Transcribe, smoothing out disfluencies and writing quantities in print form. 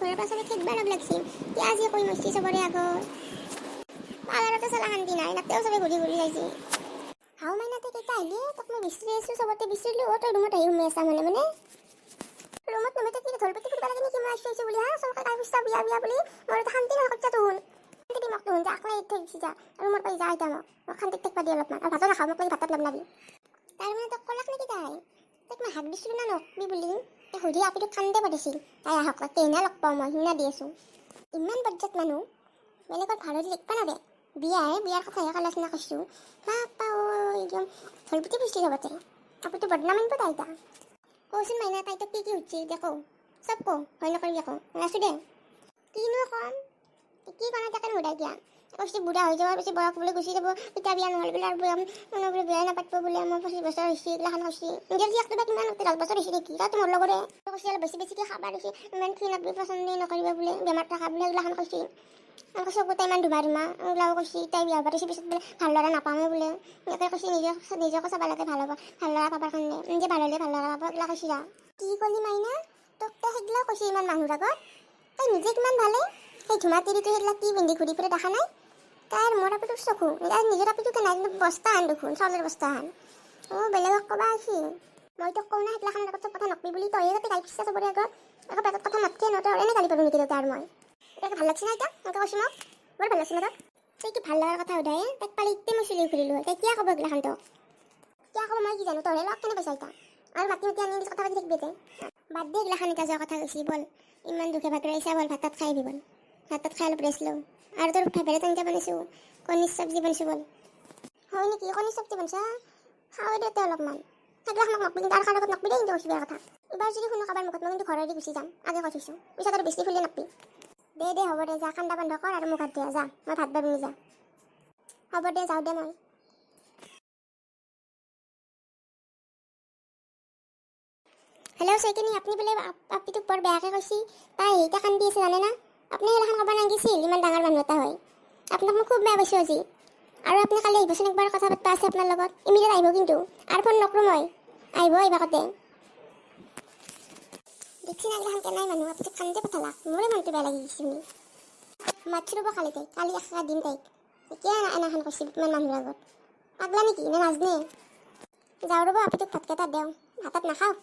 ঘৰৰ পৰা চবে খেদবা লাগছি কি আজি কৈ মস্তি চবৰে আগত পালাৰতে চলা শান্তি নাই নাতেও চবে ঘূৰি ঘূৰি যাইছি হাও মাইনাতে কেইটা আহিলে তাক মই বিচাৰি আছো চবতে বিচাৰিলো তই ৰুমত আহি সোমাই আছা মানে ৰুমত নমতে কি ধলপতি ফুৰিব লাগে নেকি মই আছো বুলি হা চবকে তাই বিস্তা বিয়া বিয়া বুলি মোৰ শান্তি নহয় কচ্চা তুহুন শান্তি দিমাক তুহুন যে আকলাই থৈ গুচি যা ৰুমত পাই যা আইতা মোক শান্তিত থাকবা দি অলপমান আৰু ভাতো নাখাওঁ মোক লাগি ভাতত নাবনাবি তাৰ মানে তক কলাক নেকি তাই তাইক মই হাক দিছিলোঁ না নকবি বুলি সুধি আপিটোক কান্দে পাতিছিল তাই আহক কেইনা লগ পাওঁ মই সিনা দি আছোঁ ইমান বজ্জাত মানুহ বেলেগত ভাড়া দি দেখবা নাদে বিয়াৰ কথাহে আলোচনা কৰিছোঁ বাপা একদম ধলপতি ফুচলি চবতে আপিটো বদনাম আনিব তাই এতিয়া কচোন মাইনা তাই তোক কি সুধছি দে কওঁ চব কওঁ ভয় নকৰিবি আকৌ নাচো দে কিনো কম কি কাৰণে তাকে নুদাই দিয়া কৈছে বুঢ়া হৈ যাব পিছত বয়স বোলে গুচি যাব এতিয়া বিয়া নহ'লে বোলে আৰু মানুহ বোলে বিয়াই নাপাতিব বোলে মই 25 বছৰ হৈছে এইগিলাখান কৈছে নিজৰ জীয়েকটো বা কিমান 10 বছৰ হৈছে নেকি তাই তোমাৰ লগৰে কৈছে অলপ বেছিকৈ খাবা দিছে ইমান ক্ষীণ আপনি পচন্দ নকৰিবা বোলে বেমাৰ থকা বোলে এইগিলাখান কৈছে চকুতে ইমান ধুমা এইগিলাও কৈছে তাই বিয়া পাতিছে পিছত বোলে ভাল ল'ৰা নাপামেই বোলে এনেকৈ কৈছে নিজকে চাব লাগে ভাল ল'ৰা পাবৰ কাৰণে নিজে ভাল হ'লে ভাল ল'ৰা পাব এইগিলা কৈছে কি ক'লি মাইনা তোক তাই সেইগিলাও কৈছে ইমান মানুহৰ আগত তাই নিজে কিমান ভালে সেই ধুমা তিৰিটো সেইগিলা কি পিন্ধি ঘূৰি ফুৰে দেখা নাই তাইৰ মোৰ আপিটোক চকু নিজৰ আপিটোকে নাই বস্তা আন দেখোন চাউলৰ বস্তা আন বেলেগক ক'বা আহিছিল মই তোক কওঁ না সেইগিলাখানৰ আগত চব কথা নকবি বুলি তই যাতে গালি পিছা চবৰে আগত আকৌ পেটত কথা নাতকে নতই এনে গালি পাবি নেকি দেউতা আৰু মই এতিয়া ভাল লাগছে না এতিয়া এনেকৈ কৈছোঁ মোক বৰ ভাল লাগছে না তই কি ভাল লগাৰ কথা সোধাই তাইক পালি ইতে মই চুলি ঘূৰিলোঁ তাই কিয় ক'ব এইগিলাখান তোক কিয় ক'ব মই কি জানো তইহে লগ কেনে পাইছা এতিয়া আৰু মাতি আনি কথা পাতি থাকিবি তাই বাদ দে এইগিলাখান এতিয়া যোৱা কথা কৈছি বল ইমান দুখে ভাগৰে আহিছা বল ভাত তাত খাই আহিবি বল ভাত তাত খাই অলপ ৰেষ্ট লওঁ আৰু তোৰ ফেভাৰেট আঞ্জা বনাইছোঁ কণীৰ চব্জি বনাইছোঁ বল হয় নেকি কণীৰ চব্জি বনাইছা খাওঁ দে অলপমান সেইগিলাখানক নকবি কিন্তু আৰু কাৰো আগত নকবি দেই কিন্তু কৈছোঁ বেয়া কথা এইবাৰ যদি শুনো কাৰোবাৰ মুখত মই কিন্তু ঘৰেদি গুচি যাম আগে কৈ থৈছোঁ পিছত আৰু বেছি ফুলি নাপবি দে হ'ব দে যা ঠাণ্ডা বন্ধ কৰ আৰু মোক হাত দিয়া যা মই ভাত বাঢ়ি যা হ'ব দে যাওঁ দে মই হেল্ল' চৈকিনি আপুনি বোলে আপিটোক বৰ বেয়াকৈ কৈছি তাই সেইটা কান্দি আছে জানে না আপুনি এইগিলাখান ক'ব নালাগিছিল ইমান ডাঙৰ মানুহ এটা হয় আপোনাক মই খুব বেয়া পাইছোঁ আজি আৰু আপুনি কালি আহিবচোন একবাৰ কথা পাতিব আছে আপোনাৰ লগত ইমিডিয়েট আহিব কিন্তু আৰু ফোন নকৰোঁ মই আহিব কতে দেখছি না এইগিলাখান কেনাই মানুহ আপিটোক কান্দে পঠালাক মোৰে মনটো বেয়া লাগি গৈছে শুনি মাতছি ৰ'ব কালি এশা দিম তাইক এতিয়া এনাখান কৈছিল ইমান মানুহৰ আগত পাগলা নেকি নে নাজনে যাওঁ ৰ'ব আপিটোক ভাতকেইটা দেওঁ ভাতত নাখাওঁ